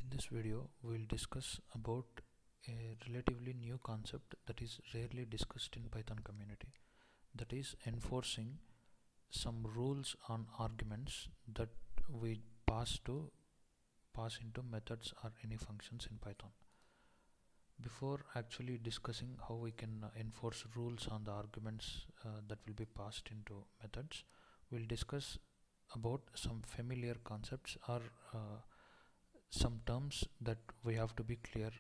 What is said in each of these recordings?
In this video, we will discuss about a relatively new concept that is rarely discussed in Python community, that is enforcing some rules on arguments that we pass into methods or any functions in Python. Before actually discussing how we can enforce rules on the arguments that will be passed into methods, we'll discuss about some familiar concepts or some terms that we have to be clear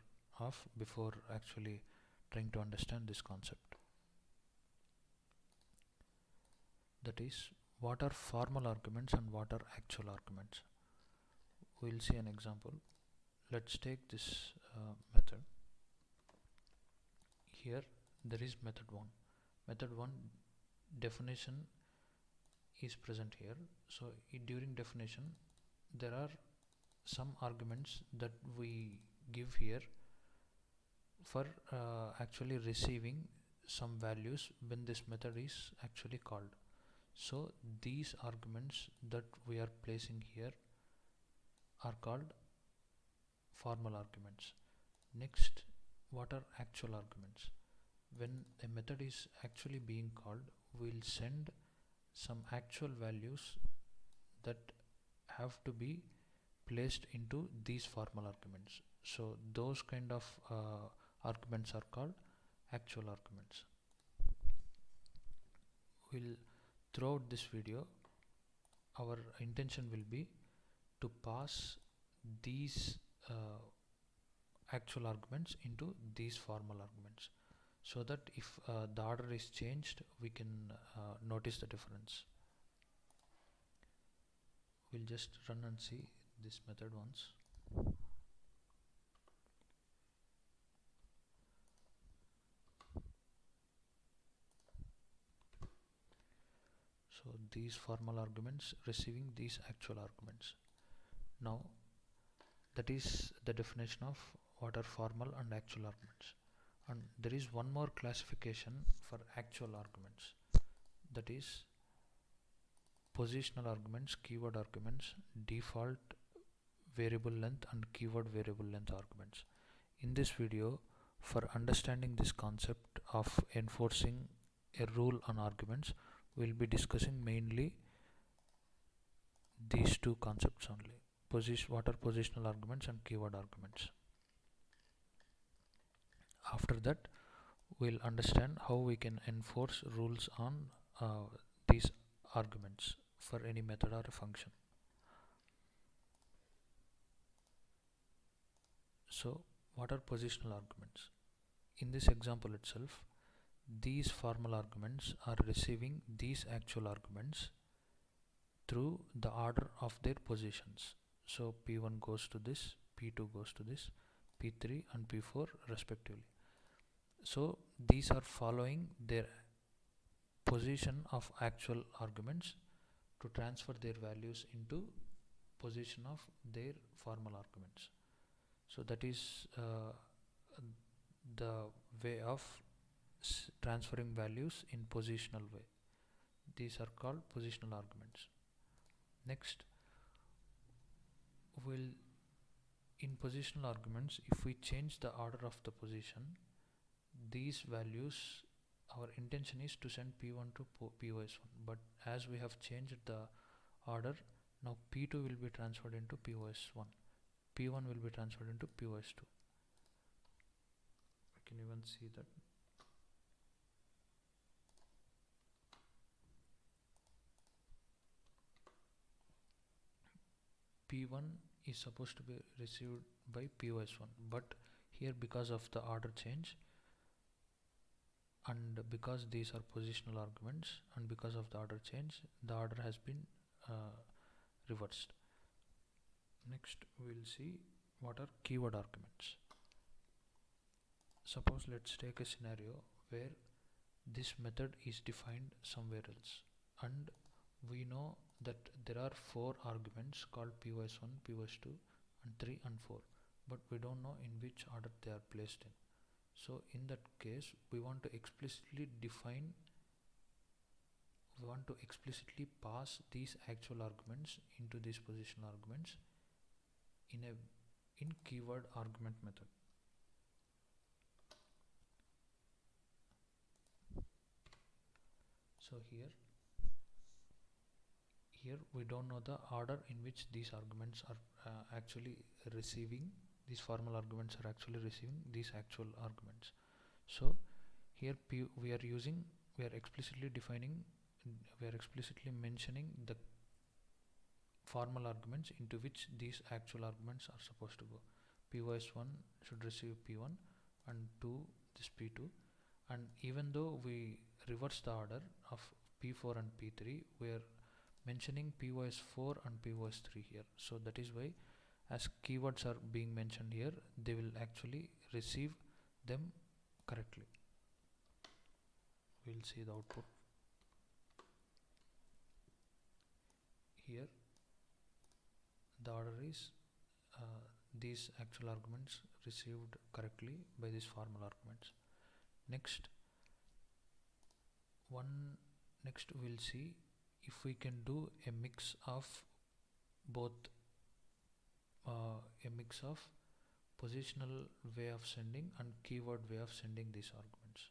of before actually trying to understand this concept. That is, what are formal arguments and what are actual arguments. We'll see an example. Let's take this method. Here there is method 1. Method 1 definition is present here. So during definition there are some arguments that we give here for actually receiving some values when this method is actually called. So these arguments that we are placing here are called formal arguments. Next, what are actual arguments? When a method is actually being called, we'll send some actual values that have to be placed into these formal arguments. So those kind of arguments are called actual arguments. Throughout this video, our intention will be to pass these actual arguments into these formal arguments, so that if the order is changed, we can notice the difference. We'll just run and see this method once. So these formal arguments receiving these actual arguments. Now that is the definition of what are formal and actual arguments. And there is one more classification for actual arguments, that is positional arguments, keyword arguments, default variable length and keyword variable length arguments. In this video, for understanding this concept of enforcing a rule on arguments, we'll be discussing mainly these two concepts only. What are positional arguments and keyword arguments. After that, we'll understand how we can enforce rules on these arguments for any method or a function. So what are positional arguments? In this example itself, these formal arguments are receiving these actual arguments through the order of their positions. So P1 goes to this, P2 goes to this, P3 and P4 respectively. So these are following their position of actual arguments to transfer their values into position of their formal arguments. So that is the way of transferring values in positional way. These are called positional arguments. Next, in positional arguments, if we change the order of the position, these values, our intention is to send P1 to POS1, but as we have changed the order, now P2 will be transferred into POS1, P1 will be transferred into POS2. I can even see that. P1 is supposed to be received by POS1, but here because of the order change and because these are positional arguments and because of the order change, the order has been reversed. Next, we'll see what are keyword arguments. Suppose let's take a scenario where this method is defined somewhere else, and we know that there are 4 arguments called POS1, POS2 and 3 and 4, but we don't know in which order they are placed in. So in that case, we want to explicitly pass these actual arguments into these positional arguments in keyword argument method. So here we don't know the order in which these arguments are actually receiving, these formal arguments are actually receiving these actual arguments. So here we are explicitly defining, we are explicitly mentioning the formal arguments into which these actual arguments are supposed to go. Pos1 should receive p1 and 2 this p2, and even though we reverse the order of p4 and p3, we are mentioning pos4 and pos3 here. So that is why as keywords are being mentioned here, they will actually receive them correctly. We'll see the output here. The order is these actual arguments received correctly by these formal arguments. Next we'll see if we can do a mix of both, a mix of positional way of sending and keyword way of sending these arguments.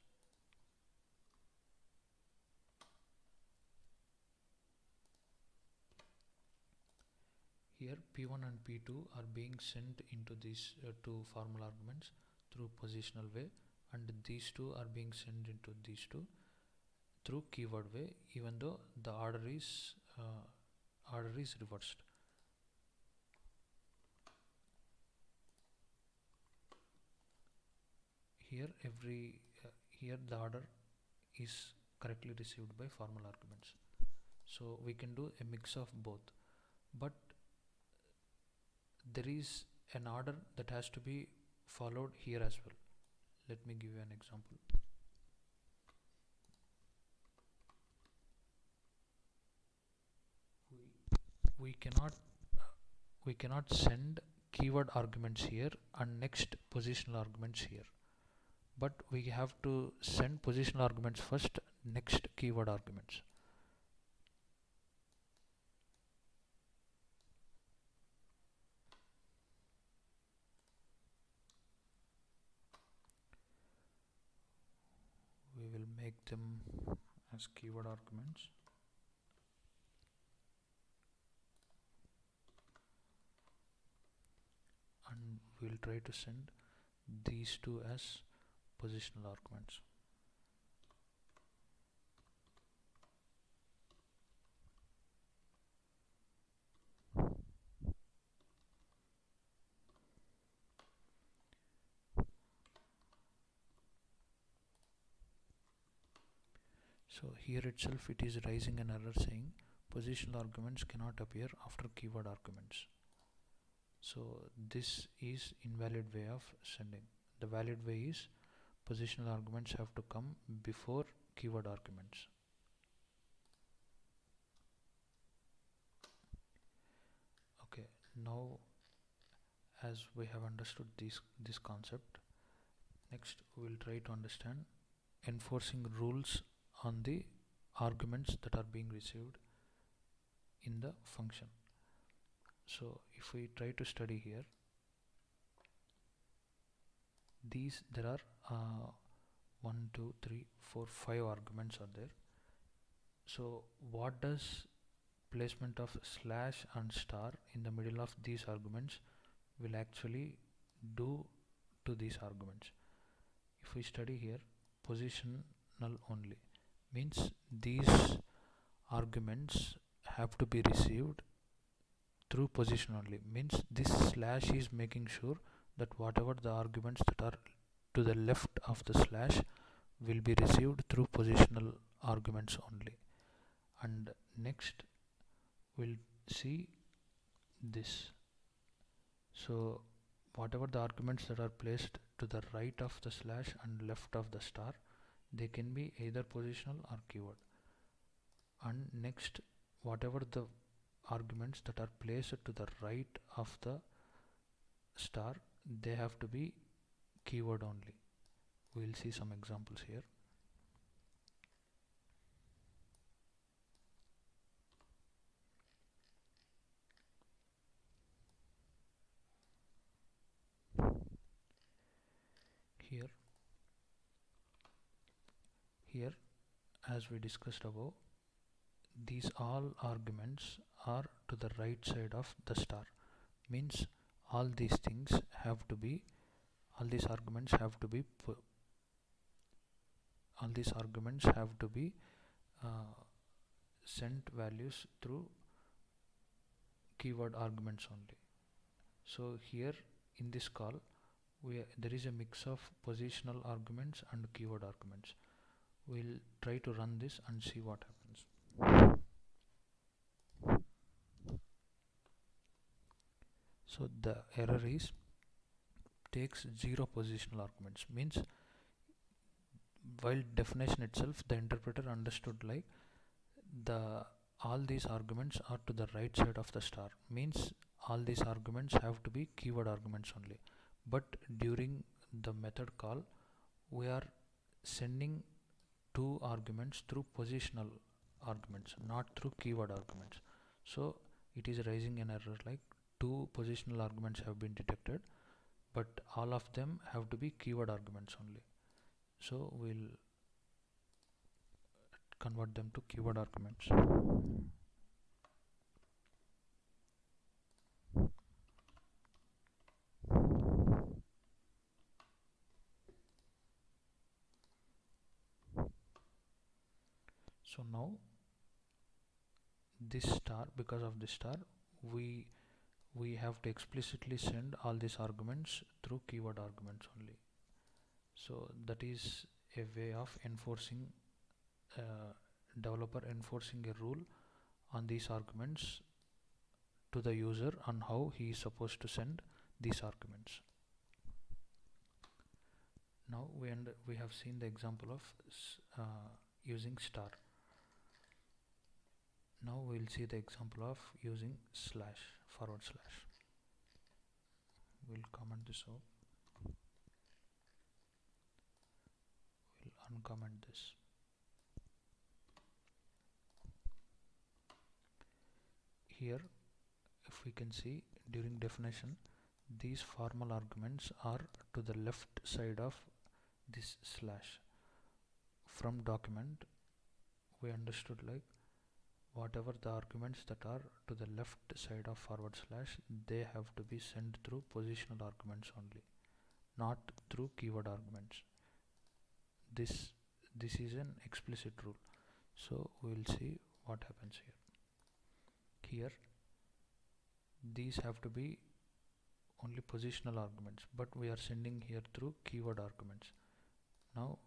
Here P1 and P2 are being sent into these two formal arguments through positional way, and these two are being sent into these two through keyword way, even though the order is reversed. Here here the order is correctly received by formal arguments. So we can do a mix of both, but there is an order that has to be followed here as well. Let me give you an example. We cannot send keyword arguments here and next positional arguments here, but we have to send positional arguments first, next keyword arguments. We will make them as keyword arguments. And we'll try to send these two as positional arguments. So here itself it is raising an error saying positional arguments cannot appear after keyword arguments. So this is invalid way of sending. The valid way is positional arguments have to come before keyword arguments. Okay, now as we have understood this concept, next we'll try to understand enforcing rules on the arguments that are being received in the function. So if we try to study here, there are 1 2 3 4 5 arguments are there. So what does placement of slash and star in the middle of these arguments will actually do to these arguments? If we study here, positional only means these arguments have to be received through position only, means this slash is making sure that whatever the arguments that are to the left of the slash will be received through positional arguments only. And next we'll see this. So whatever the arguments that are placed to the right of the slash and left of the star, they can be either positional or keyword. And next, whatever the arguments that are placed to the right of the star, they have to be keyword only. We'll see some examples here. here as we discussed above, these all arguments are to the right side of the star, means all these things have to be all these arguments have to be uh, sent values through keyword arguments only. So here in this call there is a mix of positional arguments and keyword arguments. We'll try to run this and see what happens. So the error is takes 0 positional arguments, means while definition itself the interpreter understood like the all these arguments are to the right side of the star, means all these arguments have to be keyword arguments only, but during the method call we are sending two arguments through positional arguments, not through keyword arguments. So it is raising an error like two positional arguments have been detected, but all of them have to be keyword arguments only. So we'll convert them to keyword arguments. So now this star, because of this star, we have to explicitly send all these arguments through keyword arguments only. So that is a way of enforcing developer enforcing a rule on these arguments to the user on how he is supposed to send these arguments. Now we have seen the example of using star. Now we will see the example of using slash, forward slash. We'll comment this out. We'll uncomment this. Here if we can see during definition, these formal arguments are to the left side of this slash. From document we understood like whatever the arguments that are to the left side of forward slash, they have to be sent through positional arguments only, not through keyword arguments. This is an explicit rule. So we will see what happens here. These have to be only positional arguments, but we are sending here through keyword arguments. Now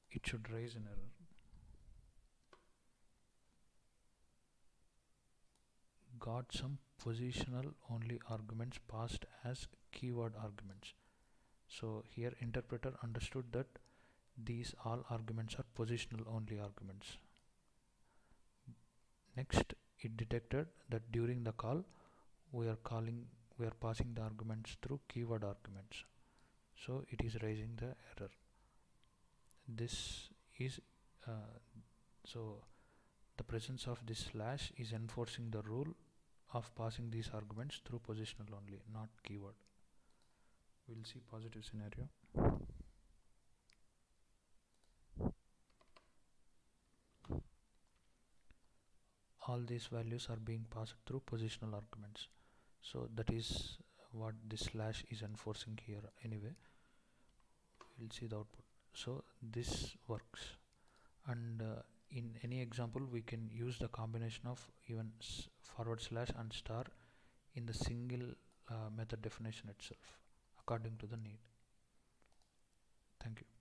it should raise an error. Got some positional only arguments passed as keyword arguments. So here interpreter understood that these all arguments are positional only arguments. Next it detected that during the call we are passing the arguments through keyword arguments, so it is raising the error. This is so the presence of this slash is enforcing the rule of passing these arguments through positional only, not keyword. We'll see positive scenario. All these values are being passed through positional arguments, so that is what this slash is enforcing here. Anyway, we'll see the output. So this works, and in any example we can use the combination of even forward slash and star in the single method definition itself according to the need. Thank you.